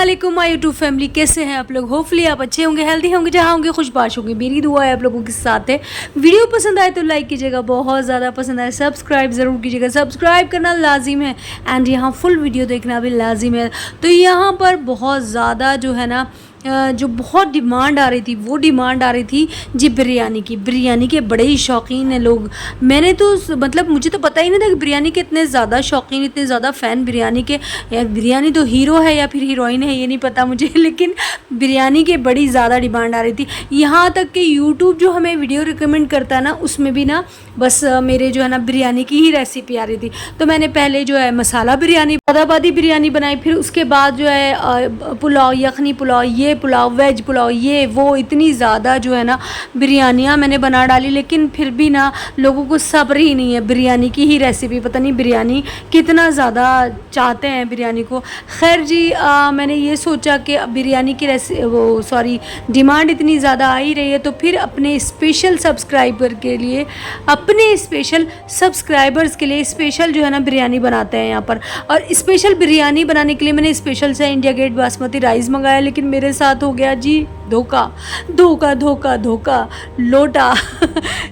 अस्सलामुअलैकुम my YouTube family, कैसे हैं आप लोग। होपफुली आप अच्छे होंगे, हेल्दी होंगे, जहाँ होंगे खुशबाश होंगे। मेरी दुआ है आप लोगों के साथ है। वीडियो पसंद आए तो लाइक कीजिएगा, बहुत ज़्यादा पसंद आए सब्सक्राइब ज़रूर कीजिएगा। सब्सक्राइब करना लाजिम है एंड यहाँ फुल वीडियो देखना भी लाजिम है। तो यहाँ पर बहुत ज़्यादा जो है ना जो बहुत डिमांड आ रही थी, वो डिमांड आ रही थी जी बिरयानी के बड़े ही शौकीन हैं लोग। मैंने तो मतलब मुझे तो पता ही नहीं था कि बिरयानी के इतने ज़्यादा शौकीन, इतने ज़्यादा फ़ैन बिरयानी के। यार बिरयानी तो हीरो है या फिर हीरोइन है ये नहीं पता मुझे, लेकिन बिरयानी के बड़ी ज़्यादा डिमांड आ रही थी। यहाँ तक कि यूट्यूब जो हमें वीडियो रिकमेंड करता है ना, उसमें भी ना बस मेरे जो है ना बिरयानी की ही रेसिपी आ रही थी। तो मैंने पहले जो है मसाला बिरयानी, बादाबादी बिरयानी बनाई, फिर उसके बाद जो है पुलाव, यखनी पुलाव, ये पुलाव, वेज पुलाव, ये वो इतनी ज़्यादा जो है ना बिरयानियाँ मैंने बना डाली। लेकिन फिर भी ना लोगों को सब्र ही नहीं है बिरयानी की ही रेसिपी। पता नहीं बिरयानी कितना ज़्यादा चाहते हैं बिरयानी को। खैर जी मैंने ये सोचा कि बिरयानी की डिमांड इतनी ज़्यादा आ ही रही है, तो फिर अपने स्पेशल सब्सक्राइबर्स के लिए स्पेशल जो है ना बिरयानी बनाते हैं यहाँ पर। और स्पेशल बिरयानी बनाने के लिए मैंने स्पेशल से इंडिया गेट बासमती राइस मंगाया, लेकिन मेरे साथ हो गया जी धोखा धोखा धोखा धोखा लोटा।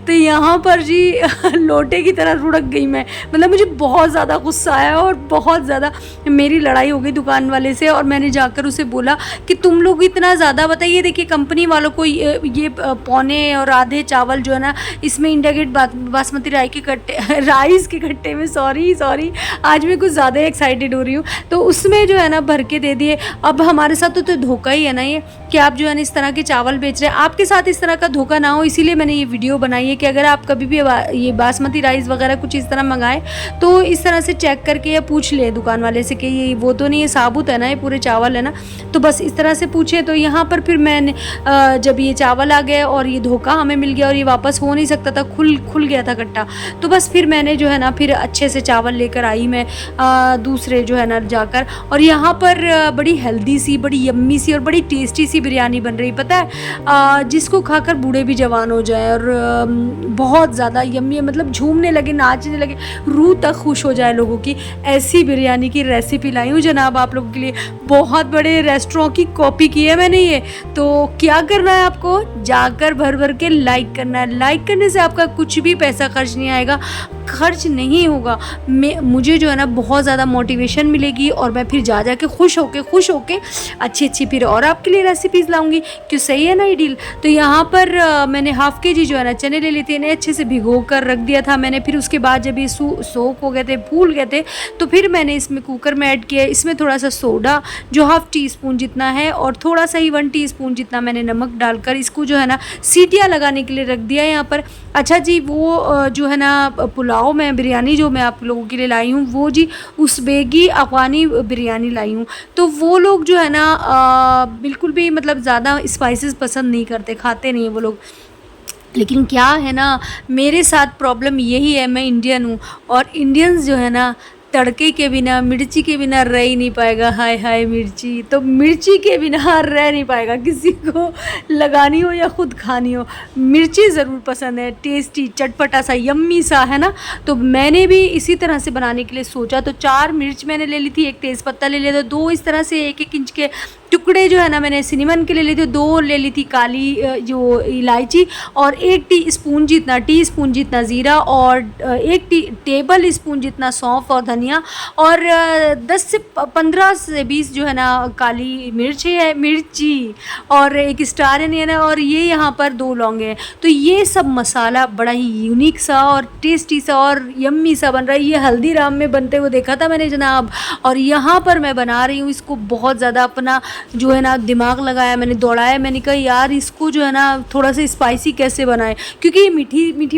तो यहाँ पर जी लोटे की तरह रुड़क गई मैं। मतलब मुझे बहुत ज़्यादा गुस्सा आया और बहुत ज़्यादा मेरी लड़ाई हो गई दुकान वाले से। और मैंने जाकर उसे बोला कि तुम लोग इतना ज़्यादा बताइए, देखिए कंपनी वालों को ये पौने और आधे चावल जो है ना इसमें इंडिया गेट बासमती राइस के कट्टे में सॉरी आज मैं कुछ ज़्यादा एक्साइटेड हो रही हूँ, तो उसमें जो है ना भर के दे दिए। अब हमारे साथ तो धोखा ही है ना ये, कि आप जो है ना इस तरह के चावल बेच रहे हैं। आपके साथ इस तरह का धोखा ना हो, इसीलिए मैंने ये वीडियो बनाई है कि अगर आप कभी भी ये बासमती राइस वगैरह कुछ इस तरह मंगाएं तो इस तरह से चेक करके या पूछ ले दुकान वाले से कि ये वो तो नहीं है, साबुत है ना, ये पूरे चावल है ना, तो बस इस तरह से पूछे। तो यहाँ पर फिर मैंने जब ये चावल आ गए और ये धोखा हमें मिल गया और ये वापस हो नहीं सकता था, खुल गया था कट्टा, तो बस फिर मैंने जो है ना फिर अच्छे से चावल लेकर आई मैं दूसरे जो है ना जाकर। और यहाँ पर बड़ी हेल्दी सी, बड़ी यम्मी सी और बड़ी टेस्टी सी बिरयानी बन रही, पता है जिसको खाकर बूढ़े भी जवान हो जाए। और बहुत ज़्यादा यम्मी, मतलब झूमने लगे, नाचने लगे, रूह तक खुश हो जाए लोगों की, ऐसी बिरयानी की रेसिपी लाई हूँ जनाब आप लोगों के लिए। बहुत बड़े रेस्टोरेंट की कॉपी की है मैंने ये। तो क्या करना है आपको, जाकर भर भर के लाइक करना है। लाइक करने से आपका कुछ भी पैसा खर्च नहीं आएगा, खर्च नहीं होगा। मुझे जो है ना बहुत ज़्यादा मोटिवेशन मिलेगी और मैं फिर जा के खुश होके अच्छी फिर और आपके लिए रेसिपीज़ लाऊंगी। क्यों, सही है ना ये डील। तो यहाँ पर मैंने हाफ़ के जी जो है ना चने ले लिए थे, इन्हें अच्छे से भिगो कर रख दिया था मैंने। फिर उसके बाद जब ये सोक हो गए थे, फूल गए थे, तो फिर मैंने इसमें कुकर में ऐड किया। इसमें थोड़ा सा सोडा जो 1/2 टीस्पून जितना है और थोड़ा सा ही 1 टीस्पून जितना मैंने नमक डालकर इसको जो है ना सीटियाँ लगाने के लिए रख दिया यहाँ पर। अच्छा जी, वो जो है ना पुलाव में बिरयानी जो मैं आप लोगों के लिए लाई हूँ, वो जी उज़्बेकी अफ़गानी बिरयानी लाई हूँ। तो वो लोग जो है ना बिल्कुल भी मतलब ज़्यादा स्पाइसेस पसंद नहीं करते, खाते नहीं हैं वो लोग। लेकिन क्या है ना, मेरे साथ प्रॉब्लम यही है, मैं इंडियन हूँ और इंडियंस जो है ना तड़के के बिना, मिर्ची के बिना रह ही नहीं पाएगा। हाय हाय मिर्ची, तो मिर्ची के बिना रह नहीं पाएगा, किसी को लगानी हो या ख़ुद खानी हो, मिर्ची ज़रूर पसंद है। टेस्टी, चटपटा सा, यम्मी सा, है ना। तो मैंने भी इसी तरह से बनाने के लिए सोचा। तो 4 मिर्च मैंने ले ली थी, 1 तेज़पत्ता ले लिया था, 2 इस तरह से 1-1 इंच के टुकड़े जो है ना मैंने सिनेमन के ले ली थी, 2 ले ली थी काली जो इलायची, और 1 टीस्पून जितना ज़ीरा, और 1 टेबल स्पून जितना सौंफ और धनिया, और 10 से 15 से 20 जो है ना काली मिर्ची, और 1 स्टार अनियन है, और ये यहाँ पर 2 लौंगे हैं। तो ये सब मसाला बड़ा ही यूनिक सा और टेस्टी सा और यम्मी सा बन रहा है। ये हल्दीराम में बनते हुए देखा था मैंने जनाब, और यहाँ पर मैं बना रही हूँ इसको। बहुत ज़्यादा अपना जो है ना दिमाग लगाया मैंने, दौड़ाया। मैंने कहा यार इसको जो है ना थोड़ा सा स्पाइसी कैसे बनाएं, क्योंकि ये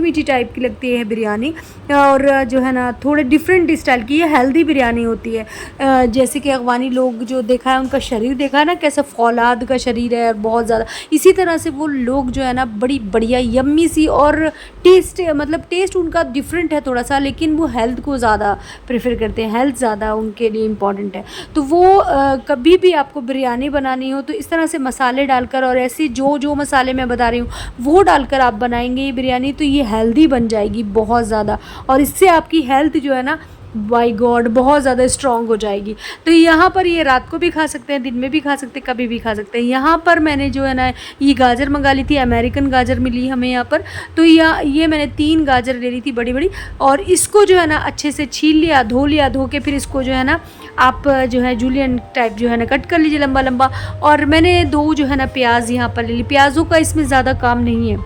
मीठी टाइप की लगती है बिरयानी, और जो है ना थोड़े डिफरेंट स्टाइल की ये हेल्दी बिरयानी होती है। जैसे कि अफ़गानी लोग जो देखा है, उनका शरीर देखा है ना कैसा फौलाद का शरीर है, बहुत ज़्यादा इसी तरह से वो लोग जो है ना बड़ी बढ़िया यम्मी सी, और टेस्ट उनका डिफरेंट है थोड़ा सा, लेकिन वो हेल्थ को ज़्यादा प्रेफर करते हैं, हेल्थ ज़्यादा उनके लिए इम्पॉर्टेंट है। तो वो कभी भी आपको बिरयानी बनानी हो तो इस तरह से मसाले डालकर, और ऐसे जो मसाले मैं बता रही हूँ वो डालकर आप बनाएंगे ये बिरयानी, तो ये हेल्दी बन जाएगी बहुत ज़्यादा, और इससे आपकी हेल्थ जो है ना बाय गॉड बहुत ज़्यादा स्ट्रॉन्ग हो जाएगी। तो यहाँ पर ये रात को भी खा सकते हैं, दिन में भी खा सकते हैं, कभी भी खा सकते हैं। यहाँ पर मैंने जो है ना ये गाजर मंगा ली थी, अमेरिकन गाजर मिली हमें यहाँ पर। तो ये मैंने 3 गाजर ले ली थी बड़ी बड़ी, और इसको जो है ना अच्छे से छील लिया, धो लिया, धो के फिर इसको जो है ना आप जो है जूलियन टाइप जो है ना कट कर लीजिए लंबा लंबा। और मैंने 2 जो है ना प्याज यहाँ पर ले ली। प्याज़ों का इसमें ज़्यादा काम नहीं है,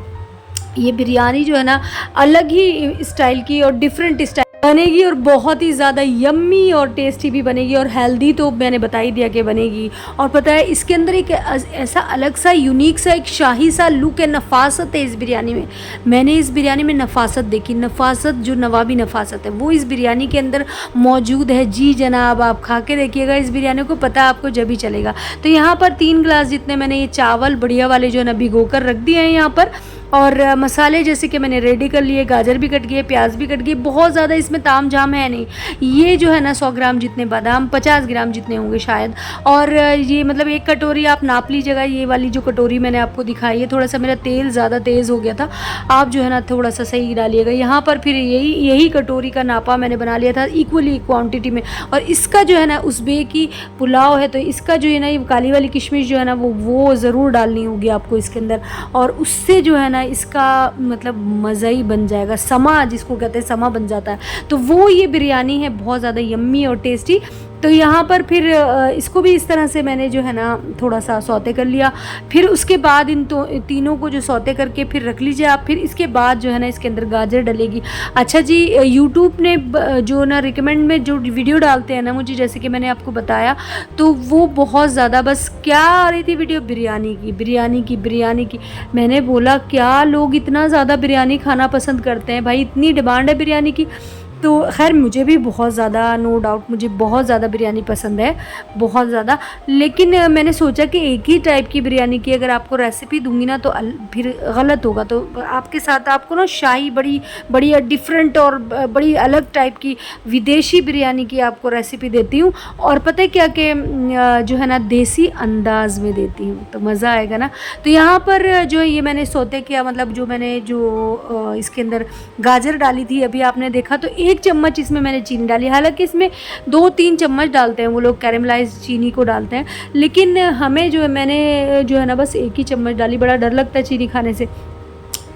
ये बिरयानी जो है ना अलग ही स्टाइल की और डिफरेंट स्टाइल बनेगी, और बहुत ही ज़्यादा यम्मी और टेस्टी भी बनेगी, और हेल्दी तो मैंने बता ही दिया कि बनेगी। और पता है इसके अंदर एक ऐसा अलग सा यूनिक सा एक शाही सा लुक है, नफासत है इस बिरयानी में। मैंने इस बिरयानी में नफासत देखी, नफासत जो नवाबी नफासत है वो इस बिरयानी के अंदर मौजूद है। जी जनाब, आप खा के देखिएगा इस बिरयानी को, पता है आपको जब ही चलेगा। तो यहाँ पर 3 गिलास जितने मैंने ये चावल बढ़िया वाले जो है ना भिगो कर रख दिए हैं यहाँ पर। और मसाले जैसे कि मैंने रेडी कर लिए, गाजर भी कट गए, प्याज भी कट गए, बहुत ज़्यादा इसमें ताम झाम है नहीं। ये जो है ना 100 ग्राम जितने बादाम, 50 ग्राम जितने होंगे शायद। और ये मतलब 1 कटोरी आप नाप लीजिएगा। ये वाली जो कटोरी मैंने आपको दिखाई है, थोड़ा सा मेरा तेल ज़्यादा तेज़ हो गया था, आप जो है ना थोड़ा सा सही डालिएगा। यहाँ पर फिर यही कटोरी का नापा मैंने बना लिया था इक्वली क्वान्टिटी में। और इसका जो है ना उज़्बेकी पुलाव है, तो इसका जो है ना ये काली वाली किशमिश जो है ना वो ज़रूर डालनी होगी आपको इसके अंदर, और उससे जो है ना इसका मतलब मज़ा ही बन जाएगा, समा जिसको कहते हैं समा बन जाता है। तो वो ये बिरयानी है बहुत ज़्यादा यम्मी और टेस्टी। तो यहाँ पर फिर इसको भी इस तरह से मैंने जो है ना थोड़ा सा सौते कर लिया। फिर उसके बाद इन तीनों को जो सौते करके फिर रख लीजिए आप। फिर इसके बाद जो है ना इसके अंदर गाजर डलेगी। अच्छा जी, यूट्यूब ने जो ना रिकमेंड में जो वीडियो डालते हैं ना मुझे, जैसे कि मैंने आपको बताया, तो वो बहुत ज़्यादा बस क्या आ रही थी वीडियो, बिरयानी की। मैंने बोला क्या लोग इतना ज़्यादा बिरयानी खाना पसंद करते हैं भाई, इतनी डिमांड है बिरयानी की। तो खैर मुझे भी बहुत ज़्यादा, नो डाउट मुझे बहुत ज़्यादा बिरयानी पसंद है, बहुत ज़्यादा। लेकिन मैंने सोचा कि एक ही टाइप की बिरयानी की अगर आपको रेसिपी दूंगी ना तो फिर गलत होगा। तो आपके साथ आपको ना शाही बड़ी डिफरेंट और बड़ी अलग टाइप की विदेशी बिरयानी की आपको रेसिपी देती हूँ। और पता है क्या कि जो है ना देसी अंदाज में देती हूँ, तो मज़ा आएगा ना। तो यहाँ पर जो ये मैंने सौते किया, मतलब जो मैंने इसके अंदर गाजर डाली थी अभी आपने देखा, तो 1 चम्मच इसमें मैंने चीनी डाली। हालांकि इसमें 2-3 चम्मच डालते हैं वो लोग, कैरेमलाइज चीनी को डालते हैं, लेकिन हमें जो है मैंने जो है ना बस 1 ही चम्मच डाली। बड़ा डर लगता है चीनी खाने से,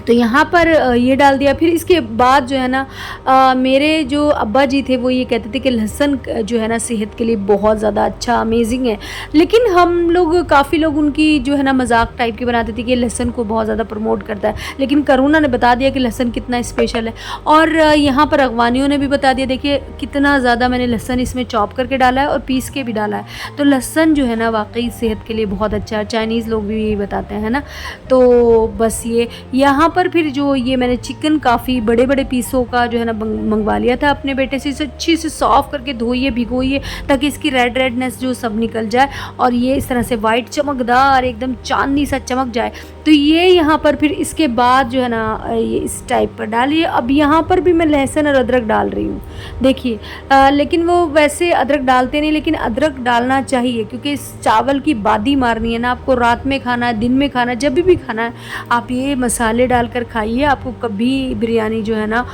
तो यहाँ पर ये डाल दिया। फिर इसके बाद जो है ना मेरे जो अब्बा जी थे वो ये कहते थे कि लहसुन जो है ना सेहत के लिए बहुत ज़्यादा अच्छा, अमेजिंग है। लेकिन हम लोग काफ़ी लोग उनकी जो है ना मजाक टाइप की बनाते थे कि लहसुन को बहुत ज़्यादा प्रमोट करता है, लेकिन करोना ने बता दिया कि लहसुन कितना स्पेशल है। और यहाँ पर अगवानियों ने भी बता दिया, देखिए कितना ज़्यादा मैंने लहसुन इसमें चॉप करके डाला है और पीस के भी डाला है। तो लहसुन जो है ना वाकई सेहत के लिए बहुत अच्छा है, चाइनीज़ लोग भी यही बताते हैं ना। तो बस ये यहाँ पर फिर जो ये मैंने चिकन काफ़ी बड़े बड़े पीसों का जो है ना मंगवा लिया था अपने बेटे से। इसे अच्छी से सॉफ़्ट करके धोइए, भिगोइए, ताकि इसकी रेडनेस जो सब निकल जाए और ये इस तरह से वाइट चमकदार एकदम चांदनी सा चमक जाए। तो ये यहाँ पर फिर इसके बाद जो है ना ये इस टाइप पर डालिए। अब यहाँ पर भी मैं लहसुन और अदरक डाल रही हूँ, देखिए। लेकिन वो वैसे अदरक डालते नहीं, लेकिन अदरक डालना चाहिए क्योंकि इस चावल की बादी मारनी है ना आपको। रात में खाना है, दिन में खाना है, जब भी खाना है, आप ये मसाले डालकर खाइए, आपको कभी बिरयानी जो है ना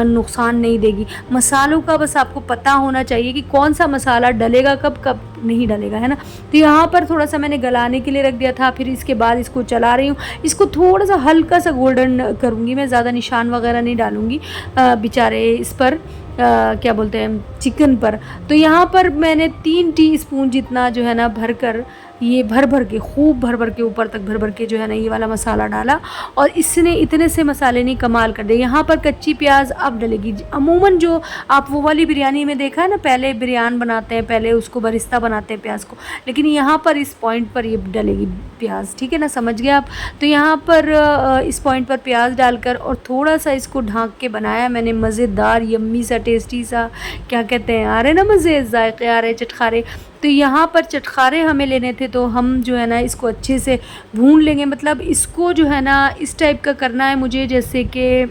नुकसान नहीं देगी। मसालों का बस आपको पता होना चाहिए कि कौन सा मसाला डलेगा, कब नहीं डलेगा, है ना। तो यहाँ पर थोड़ा सा मैंने गलाने के लिए रख दिया था। फिर इसके बाद इसको चला रही हूँ, इसको थोड़ा सा हल्का सा गोल्डन करूँगी मैं, ज़्यादा निशान वगैरह नहीं डालूँगी बेचारे इस पर क्या बोलते हैं चिकन पर। तो यहाँ पर मैंने 3 टीस्पून जितना जो है ना भर के खूब भर के ऊपर तक भर के जो है ना ये वाला मसाला डाला। और इसने इतने से मसाले नहीं कमाल कर दे। यहाँ पर कच्ची प्याज अब डलेगी। अमूमन जो आप वो वाली बिरयानी में देखा है ना, पहले बिरयान बनाते हैं, पहले उसको बरिस्ता बनाते हैं प्याज को, लेकिन यहाँ पर इस पॉइंट पर ये डलेगी प्याज, ठीक है ना, समझ गए आप। तो यहाँ पर इस पॉइंट पर प्याज डालकर और थोड़ा सा इसको ढाँक के बनाया मैंने मज़ेदार यम्मी सा टेस्टी सा, क्या कहते हैं, आ रहे ना मज़े, जायके आ रहे, चटखारे। तो यहाँ पर चटखारे हमें लेने थे, तो हम जो है ना इसको अच्छे से भून लेंगे। मतलब इसको जो है ना इस टाइप का करना है मुझे, जैसे कि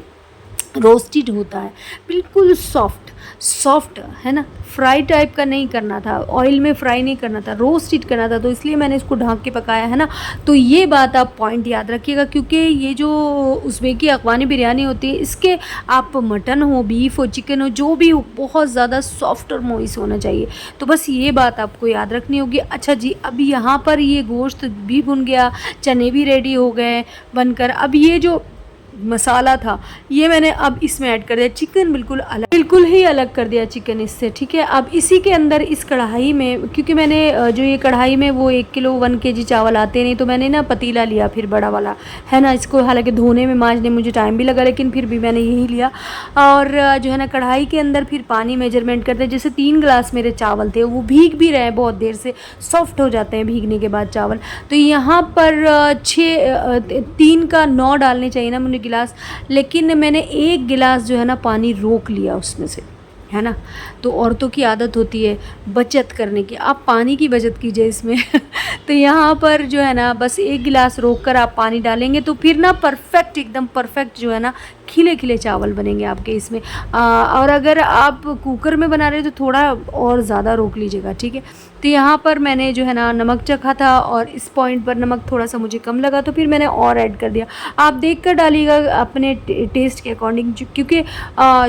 रोस्टेड होता है, बिल्कुल सॉफ्ट सॉफ्ट, है ना। फ्राई टाइप का नहीं करना था, ऑयल में फ्राई नहीं करना था, रोस्टेड करना था, तो इसलिए मैंने इसको ढक के पकाया, है ना। तो ये बात आप पॉइंट याद रखिएगा, क्योंकि ये जो उज़्बेकी अफ़गानी बिरयानी होती है, इसके आप मटन हो, बीफ हो, चिकन हो, जो भी हो, बहुत ज़्यादा सॉफ्ट और मोइस होना चाहिए। तो बस ये बात आपको याद रखनी होगी। अच्छा जी, अब यहाँ पर ये गोश्त भी भुन गया, चने भी रेडी हो गए बनकर। अब ये जो मसाला था ये मैंने अब इसमें ऐड कर दिया। चिकन बिल्कुल ही अलग कर दिया चिकन इससे, ठीक है। अब इसी के अंदर इस कढ़ाई में, क्योंकि मैंने जो ये कढ़ाई में वो 1 किलो 1 केजी चावल आते नहीं, तो मैंने ना पतीला लिया फिर बड़ा वाला, है ना। इसको हालांकि धोने में मांजने मुझे टाइम भी लगा, लेकिन फिर भी मैंने यही लिया। और जो है ना कढ़ाई के अंदर फिर पानी मेजरमेंट करते हैं। जैसे 3 गिलास मेरे चावल थे, वो भीग भी रहे बहुत देर से, सॉफ्ट हो जाते हैं भीगने के बाद चावल। तो यहाँ पर 3 का 9 डालने चाहिए ना मुझे गिलास, लेकिन मैंने 1 गिलास जो है ना पानी रोक लिया उसमें से, है ना। तो औरतों की आदत होती है बचत करने की, आप पानी की बचत कीजिए इसमें। तो यहाँ पर जो है ना बस 1 गिलास रोक कर आप पानी डालेंगे, तो फिर ना परफेक्ट, एकदम परफेक्ट जो है ना खिले खिले चावल बनेंगे आपके इसमें। और अगर आप कुकर में बना रहे हो तो थोड़ा और ज़्यादा रोक लीजिएगा, ठीक है। तो यहाँ पर मैंने जो है ना नमक चखा था, और इस पॉइंट पर नमक थोड़ा सा मुझे कम लगा, तो फिर मैंने और ऐड कर दिया। आप देख कर डालिएगा अपने टेस्ट के अकॉर्डिंग, क्योंकि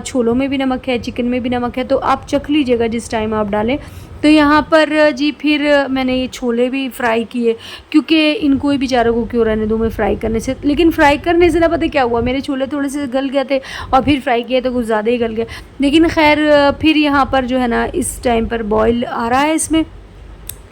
छोलों में भी नमक है, चिकन में भी नमक है, तो आप चख लीजिएगा जिस टाइम आप डालें। तो यहाँ पर जी फिर मैंने ये छोले भी फ्राई किए, क्योंकि इनको ही बेचारों को क्यों रहने दूँ मैं फ्राई करने से। लेकिन फ्राई करने से ना पता क्या हुआ, मेरे छोले थोड़े से गल गए थे, और फिर फ्राई किए तो कुछ ज़्यादा ही गल गए। लेकिन खैर फिर यहाँ पर जो है ना इस टाइम पर बॉयल आ रहा है, इसमें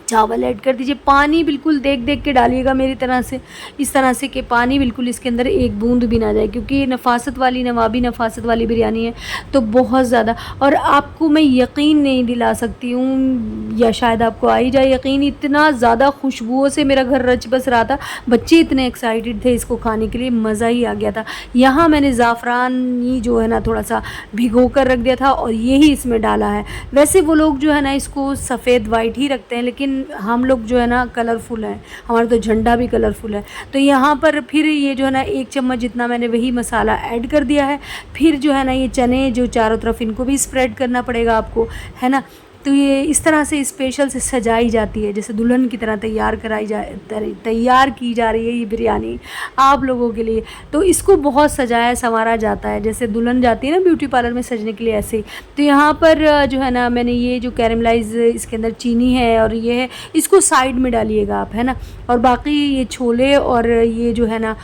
चावल ऐड कर दीजिए। पानी बिल्कुल देख देख के डालिएगा मेरी तरह से, इस तरह से कि पानी बिल्कुल इसके अंदर एक बूंद भी ना जाए, क्योंकि नवाबी नफासत वाली बिरयानी है, तो बहुत ज़्यादा। और आपको मैं यकीन नहीं दिला सकती हूँ, या शायद आपको आ ही जाए यकीन, इतना ज़्यादा खुशबुओं से मेरा घर रच बस रहा था, बच्चे इतने एक्साइटेड थे इसको खाने के लिए, मज़ा ही आ गया था। यहाँ मैंने ज़ाफ़रानी जो है ना थोड़ा सा भिगो कर रख दिया था, और यही इसमें डाला है। वैसे वो लोग जो है ना इसको सफ़ेद वाइट ही रखते हैं, लेकिन हम लोग जो है ना कलरफुल हैं, हमारा तो झंडा भी कलरफुल है। तो यहाँ पर फिर ये जो है ना 1 चम्मच जितना मैंने वही मसाला ऐड कर दिया है। फिर जो है ना ये चने जो चारों तरफ, इनको भी स्प्रेड करना पड़ेगा आपको, है ना। तो ये इस तरह से स्पेशल से सजाई जाती है, जैसे दुल्हन की तरह तैयार की जा रही है ये बिरयानी आप लोगों के लिए। तो इसको बहुत सजाया संवारा जाता है, जैसे दुल्हन जाती है ना ब्यूटी पार्लर में सजने के लिए, ऐसे ही। तो यहाँ पर जो है ना मैंने ये जो कैरेमलाइज इसके अंदर चीनी है और ये है, इसको साइड में डालिएगा आप, है ना। और बाकी ये छोले और ये जो है ना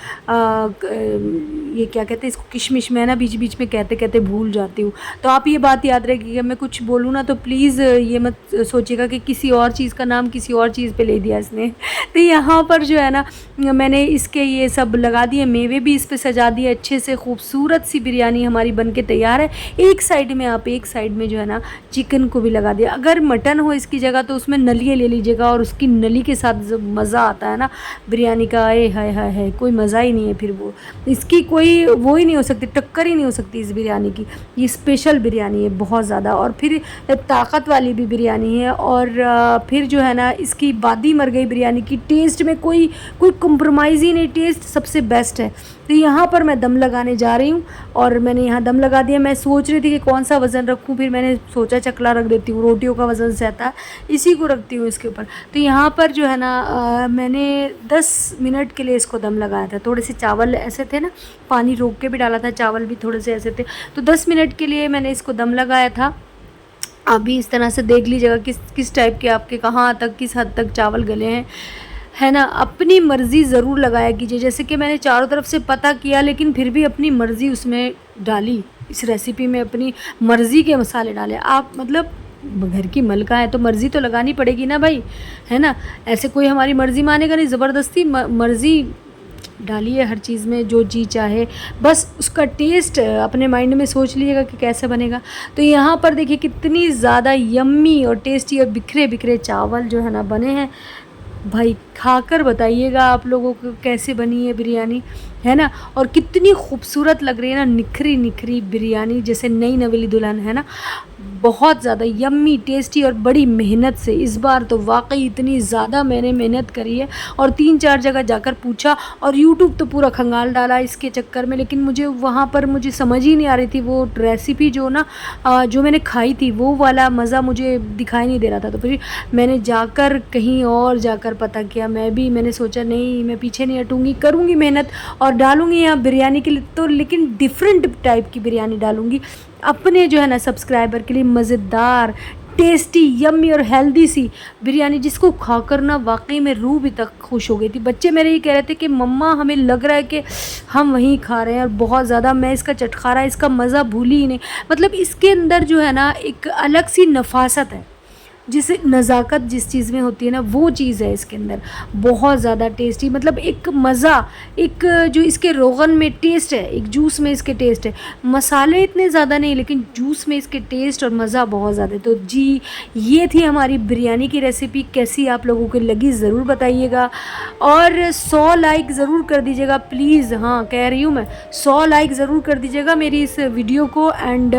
ये क्या कहते हैं इसको, किशमिश, में ना बीच बीच में कहते कहते भूल जाती हूँ। तो आप ये बात याद रखिएगा, मैं कुछ बोलूँ ना तो प्लीज़ ये मत सोचिएगा कि किसी और चीज़ का नाम किसी और चीज़ पे ले दिया इसने। तो यहाँ पर जो है ना मैंने इसके ये सब लगा दिए, मेवे भी इस पे सजा दिए अच्छे से, खूबसूरत सी बिरयानी हमारी बन के तैयार है। एक साइड में जो है ना चिकन को भी लगा दिया। अगर मटन हो इसकी जगह तो उसमें नलिये ले लीजिएगा, और उसकी नली के साथ जो मज़ा आता है ना बिरयानी का, ए हाय हाय है, कोई मज़ा ही नहीं है। फिर वो इसकी कोई वो ही नहीं हो सकती, टक्कर ही नहीं हो सकती इस बिरयानी की। ये स्पेशल बिरयानी है बहुत ज़्यादा, और फिर ताकत वाली भी बिरयानी है। और फिर जो है ना इसकी बादी मर गई बिरयानी की, टेस्ट में कोई कंप्रोमाइज़ ही नहीं, टेस्ट सबसे बेस्ट है। तो यहाँ पर मैं दम लगाने जा रही हूँ, और मैंने यहाँ दम लगा दिया। मैं सोच रही थी कि कौन सा वज़न रखूँ, फिर मैंने सोचा चकला रख देती हूँ, रोटियों का वज़न सहता है, इसी को रखती हूँ इसके ऊपर। तो यहाँ पर जो है ना मैंने 10 मिनट के लिए इसको दम लगाया था। थोड़े से चावल ऐसे थे ना, पानी रोक के भी डाला था, चावल भी थोड़े से ऐसे थे, तो 10 मिनट के लिए मैंने इसको दम लगाया था। आप भी इस तरह से देख लीजिएगा किस टाइप के आपके कहाँ तक, किस हद तक चावल गले हैं, है ना। अपनी मर्ज़ी ज़रूर लगाया कीजिए, जैसे कि मैंने चारों तरफ से पता किया, लेकिन फिर भी अपनी मर्ज़ी उसमें डाली, इस रेसिपी में अपनी मर्ज़ी के मसाले डाले। आप मतलब घर की मलका है तो मर्ज़ी तो लगानी पड़ेगी ना भाई, है ना। ऐसे कोई हमारी मर्ज़ी मानेगा नहीं, ज़बरदस्ती मर्ज़ी डालिए हर चीज़ में, जो जी चाहे, बस उसका टेस्ट अपने माइंड में सोच लीजिएगा कि कैसे बनेगा। तो यहाँ पर देखिए कितनी ज़्यादा यम्मी और टेस्टी और बिखरे बिखरे चावल जो है ना बने हैं। भाई खाकर बताइएगा आप लोगों को कैसे बनी है बिरयानी, है ना। और कितनी खूबसूरत लग रही है ना, निखरी निखरी बिरयानी, जैसे नई नवेली दुल्हन, है ना। बहुत ज़्यादा यम्मी टेस्टी और बड़ी मेहनत से। इस बार तो वाकई इतनी ज़्यादा मैंने मेहनत करी है और 3-4 जगह जाकर पूछा और यूट्यूब तो पूरा खंगाल डाला इसके चक्कर में, लेकिन मुझे वहाँ पर मुझे समझ ही नहीं आ रही थी वो रेसिपी जो ना जो मैंने खाई थी वो वाला मज़ा मुझे दिखाई नहीं दे रहा था। तो फिर मैंने जाकर कहीं और जाकर पता किया। मैंने सोचा नहीं, मैं पीछे नहीं हटूँगी, करूँगी मेहनत और डालूँगी यहाँ बिरयानी के लिए, तो लेकिन डिफरेंट टाइप की बिरयानी डालूँगी अपने जो है ना सब्सक्राइबर के लिए। मज़ेदार, टेस्टी, यम्मी और हेल्दी सी बिरयानी जिसको खाकर ना वाकई में रूह भी तक खुश हो गई थी। बच्चे मेरे ये कह रहे थे कि मम्मा हमें लग रहा है कि हम वहीं खा रहे हैं, और बहुत ज़्यादा मैं इसका चटखारा, इसका मज़ा भूली ही नहीं। मतलब इसके अंदर जो है ना एक अलग सी नफासत है, जिसे नज़ाकत जिस चीज़ में होती है ना वो चीज़ है इसके अंदर। बहुत ज़्यादा टेस्टी, मतलब एक मज़ा, एक जो इसके रोगन में टेस्ट है, एक जूस में इसके टेस्ट है। मसाले इतने ज़्यादा नहीं, लेकिन जूस में इसके टेस्ट और मज़ा बहुत ज़्यादा है। तो जी, ये थी हमारी बिरयानी की रेसिपी। कैसी आप लोगों को लगी ज़रूर बताइएगा और 100 लाइक ज़रूर कर दीजिएगा प्लीज़। हाँ, कह रही हूँ मैं, 100 लाइक ज़रूर कर दीजिएगा मेरी इस वीडियो को, एंड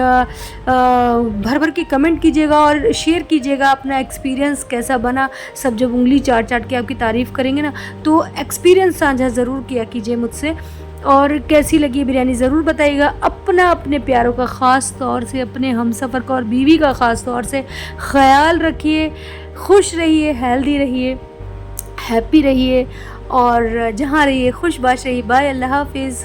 भर भर के कमेंट कीजिएगा और शेयर कीजिएगा अपना एक्सपीरियंस कैसा बना। सब जब उंगली चाट चाट के आपकी तारीफ़ करेंगे ना, तो एक्सपीरियंस साझा ज़रूर किया कीजिए मुझसे, और कैसी लगी बिरयानी ज़रूर बताइएगा। अपने प्यारों का ख़ास तौर से, अपने हमसफ़र का और बीवी का ख़ास तौर से ख्याल रखिए। खुश रहिए, हेल्दी रहिए, हैप्पी रहिए, और जहाँ रहिए खुशबाश रहिए। बाय, अल्लाह हाफिज़।